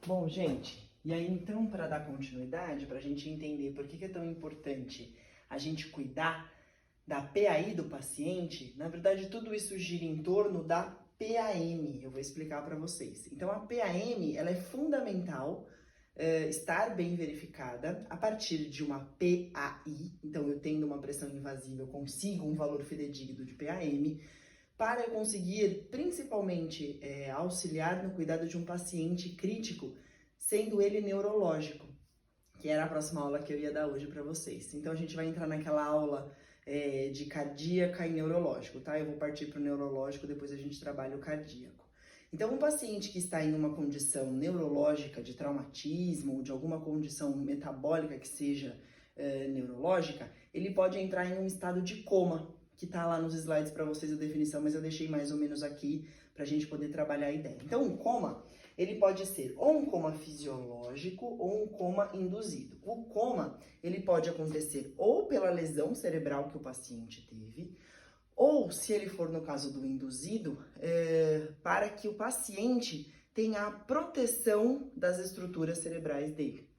Bom, gente, e aí então, para dar continuidade, para a gente entender por que é tão importante a gente cuidar da PAI do paciente, na verdade tudo isso gira em torno da PAM, eu vou explicar para vocês. Então a PAM, ela é fundamental estar bem verificada a partir de uma PAI, então eu tendo uma pressão invasiva, eu consigo um valor fidedigno de PAM, para eu conseguir, principalmente, auxiliar no cuidado de um paciente crítico, sendo ele neurológico, que era a próxima aula que eu ia dar hoje para vocês. Então, a gente vai entrar naquela aula de cardíaca e neurológico, tá? Eu vou partir para o neurológico, depois a gente trabalha o cardíaco. Então, um paciente que está em uma condição neurológica de traumatismo ou de alguma condição metabólica que seja neurológica, ele pode entrar em um estado de coma, que tá lá nos slides para vocês a definição, mas eu deixei mais ou menos aqui para a gente poder trabalhar a ideia. Então, um coma, ele pode ser ou um coma fisiológico ou um coma induzido. O coma, ele pode acontecer ou pela lesão cerebral que o paciente teve, ou, se ele for no caso do induzido, para que o paciente tenha a proteção das estruturas cerebrais dele.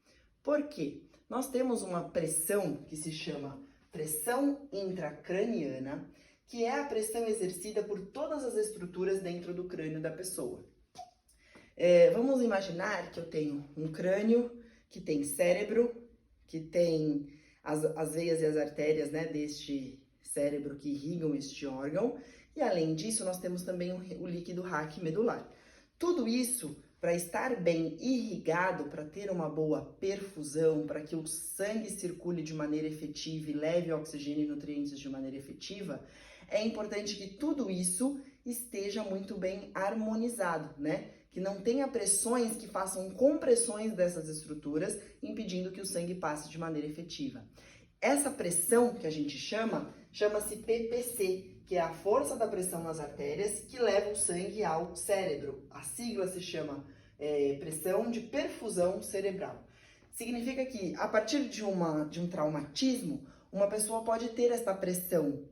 Por quê? Nós temos uma pressão que se chama pressão intracraniana, que é a pressão exercida por todas as estruturas dentro do crânio da pessoa. Vamos imaginar que eu tenho um crânio que tem cérebro, que tem as veias e as artérias, né, deste cérebro que irrigam este órgão, e além disso nós temos também o líquido raquimedular. Tudo isso para estar bem irrigado, para ter uma boa perfusão, para que o sangue circule de maneira efetiva e leve oxigênio e nutrientes de maneira efetiva, é importante que tudo isso esteja muito bem harmonizado, né? Que não tenha pressões que façam compressões dessas estruturas, impedindo que o sangue passe de maneira efetiva. Essa pressão que a gente chama-se PPC, que é a força da pressão nas artérias que leva o sangue ao cérebro. A sigla se chama pressão de perfusão cerebral. Significa que, a partir de um traumatismo, uma pessoa pode ter essa pressão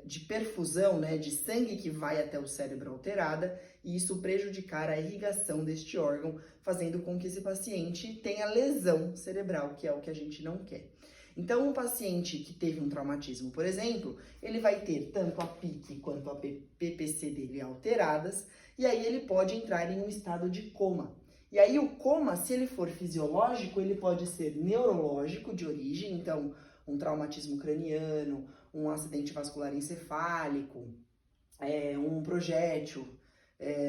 de perfusão, né, de sangue que vai até o cérebro alterada, e isso prejudicar a irrigação deste órgão, fazendo com que esse paciente tenha lesão cerebral, que é o que a gente não quer. Então, um paciente que teve um traumatismo, por exemplo, ele vai ter tanto a PIC quanto a PPC dele alteradas, e aí ele pode entrar em um estado de coma. E aí o coma, se ele for fisiológico, ele pode ser neurológico de origem, então um traumatismo craniano, um acidente vascular encefálico, um projétil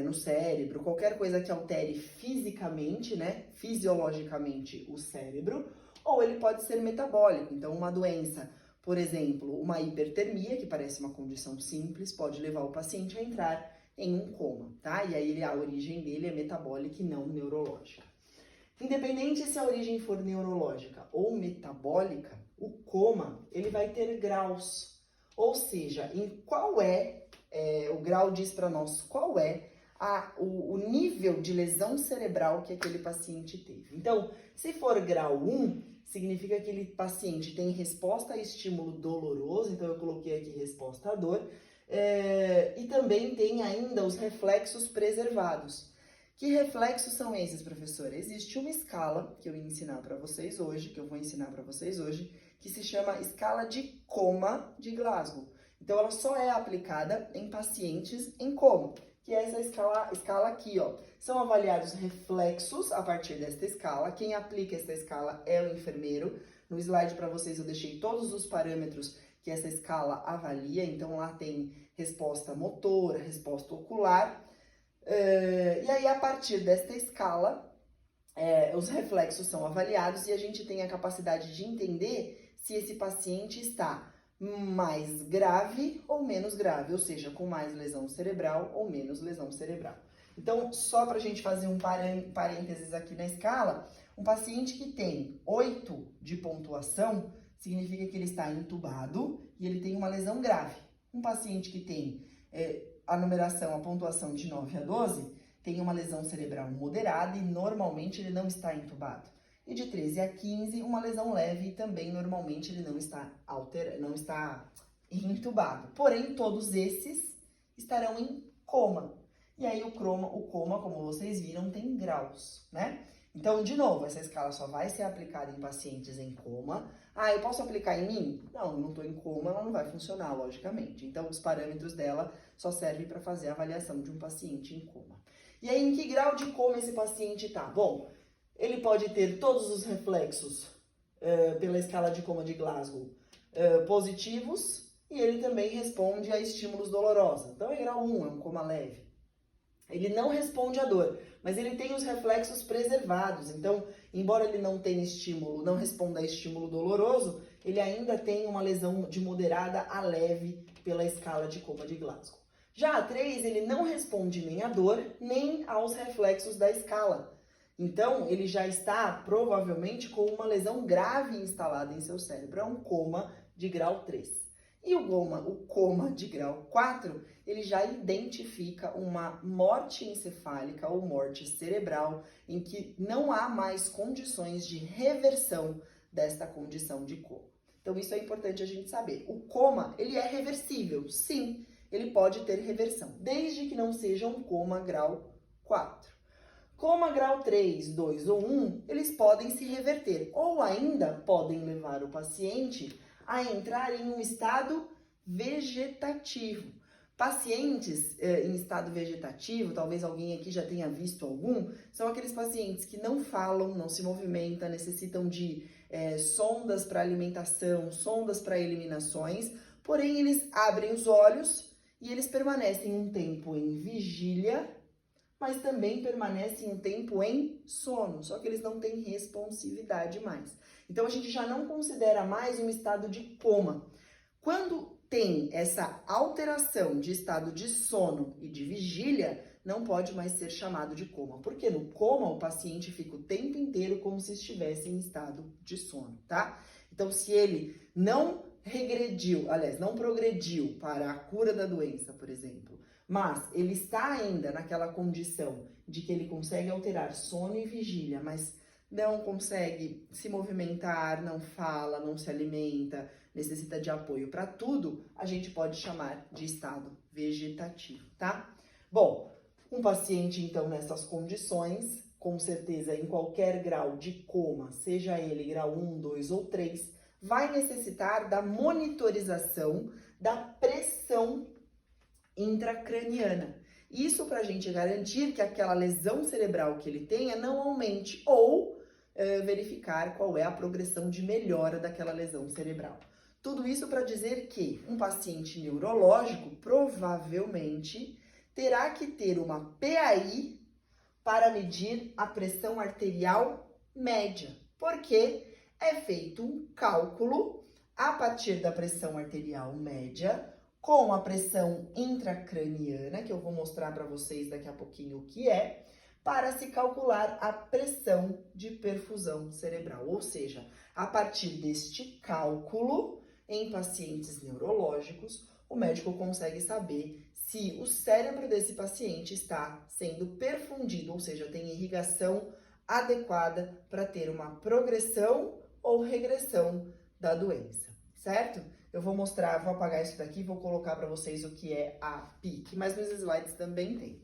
no cérebro, qualquer coisa que altere fisicamente, né, fisiologicamente o cérebro, ou ele pode ser metabólico, então uma doença, por exemplo, uma hipertermia, que parece uma condição simples, pode levar o paciente a entrar em um coma, tá? E aí a origem dele é metabólica e não neurológica. Independente se a origem for neurológica ou metabólica, o coma, ele vai ter graus, ou seja, em qual o grau diz para nós qual é o nível de lesão cerebral que aquele paciente teve. Então, se for grau 1, significa que aquele paciente tem resposta a estímulo doloroso, então eu coloquei aqui resposta à dor, e também tem ainda os reflexos preservados. Que reflexos são esses, professora? Existe uma escala que eu vou ensinar para vocês hoje, que se chama escala de coma de Glasgow. Então, ela só é aplicada em pacientes em coma, que é essa escala aqui, ó. São avaliados reflexos a partir desta escala. Quem aplica essa escala é o enfermeiro. No slide para vocês eu deixei todos os parâmetros que essa escala avalia. Então, lá tem resposta motora, resposta ocular. E aí, a partir desta escala, os reflexos são avaliados e a gente tem a capacidade de entender se esse paciente está mais grave ou menos grave, ou seja, com mais lesão cerebral ou menos lesão cerebral. Então, só para a gente fazer um parênteses aqui na escala, um paciente que tem 8 de pontuação significa que ele está entubado e ele tem uma lesão grave. Um paciente que tem a pontuação de 9 a 12, tem uma lesão cerebral moderada e normalmente ele não está entubado. E de 13 a 15, uma lesão leve e também normalmente ele não está entubado. Porém, todos esses estarão em coma. E aí o coma, como vocês viram, tem graus, né? Então, de novo, essa escala só vai ser aplicada em pacientes em coma. Ah, eu posso aplicar em mim? Não, eu não estou em coma, ela não vai funcionar, logicamente. Então, os parâmetros dela só servem para fazer a avaliação de um paciente em coma. E aí, em que grau de coma esse paciente está? Bom, ele pode ter todos os reflexos pela escala de coma de Glasgow positivos e ele também responde a estímulos dolorosos. Então, é grau 1, é um coma leve. Ele não responde à dor, mas ele tem os reflexos preservados. Então, embora ele não tenha estímulo, não responda a estímulo doloroso, ele ainda tem uma lesão de moderada a leve pela escala de coma de Glasgow. Já a 3, ele não responde nem à dor, nem aos reflexos da escala. Então, ele já está provavelmente com uma lesão grave instalada em seu cérebro. É um coma de grau 3. E o coma de grau 4, ele já identifica uma morte encefálica ou morte cerebral em que não há mais condições de reversão desta condição de coma. Então, isso é importante a gente saber. O coma, ele é reversível, sim, ele pode ter reversão, desde que não seja um coma grau 4. Coma grau 3, 2 ou 1, eles podem se reverter ou ainda podem levar o paciente a entrar em um estado vegetativo. Pacientes em estado vegetativo, talvez alguém aqui já tenha visto algum, são aqueles pacientes que não falam, não se movimentam, necessitam de sondas para alimentação, sondas para eliminações, porém eles abrem os olhos e eles permanecem um tempo em vigília, mas também permanecem um tempo em sono, só que eles não têm responsividade mais. Então, a gente já não considera mais um estado de coma. Quando tem essa alteração de estado de sono e de vigília, não pode mais ser chamado de coma. Porque no coma, o paciente fica o tempo inteiro como se estivesse em estado de sono, tá? Então, se ele não regrediu, aliás, não progrediu para a cura da doença, por exemplo, mas ele está ainda naquela condição de que ele consegue alterar sono e vigília, mas não consegue se movimentar, não fala, não se alimenta, necessita de apoio para tudo, a gente pode chamar de estado vegetativo, tá? Bom, um paciente então nessas condições, com certeza em qualquer grau de coma, seja ele grau 1, 2 ou 3, vai necessitar da monitorização da pressão intracraniana. Isso para a gente garantir que aquela lesão cerebral que ele tenha não aumente ou verificar qual é a progressão de melhora daquela lesão cerebral. Tudo isso para dizer que um paciente neurológico provavelmente terá que ter uma PAI para medir a pressão arterial média, porque é feito um cálculo a partir da pressão arterial média com a pressão intracraniana, que eu vou mostrar para vocês daqui a pouquinho o que é, para se calcular a pressão de perfusão cerebral. Ou seja, a partir deste cálculo, em pacientes neurológicos, o médico consegue saber se o cérebro desse paciente está sendo perfundido, ou seja, tem irrigação adequada para ter uma progressão ou regressão da doença, certo? Eu vou mostrar, vou apagar isso daqui e vou colocar para vocês o que é a PIC, mas nos slides também tem.